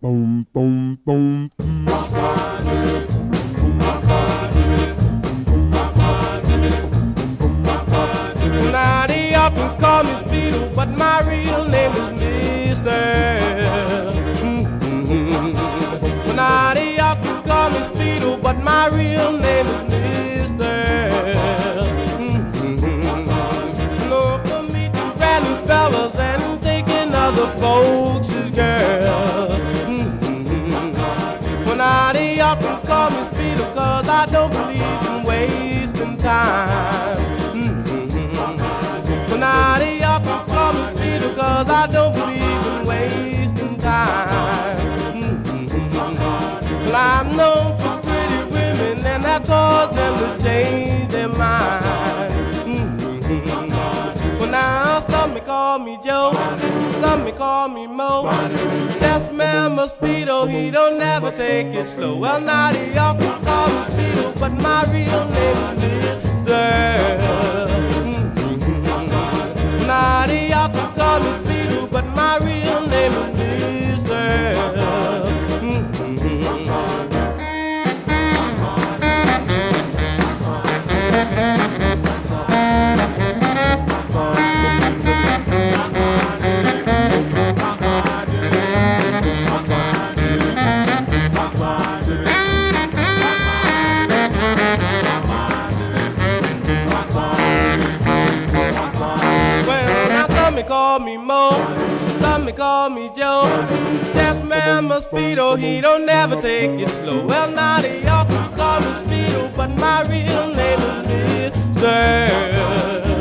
boom, boom, boom. Now they often call me Speedo, but my real name is Mister. Now they often call me Speedo, but my real name is Mister. No, for me to branding fellas and taking other folks' girls. Well, now they often call me Speedo, cause I don't believe in wasting time. Well, now they often call me Speedo, cause I don't believe in wasting time. Well, I'm known for pretty women, and that caused them to change their mind. Well, now some may call me Joe, some may call me Mo. Yes, man, my Speedo, he don't never take it slow. Well, now they often call me Speedo, but my real name is Mister. Now they often call me Speedo, but my real name is Mister. Some may call me Mo, some may call me Joe. Yes, man, my Speedo, he don't never take it slow. Well, now they often call me Speedo, but my real name is Mister.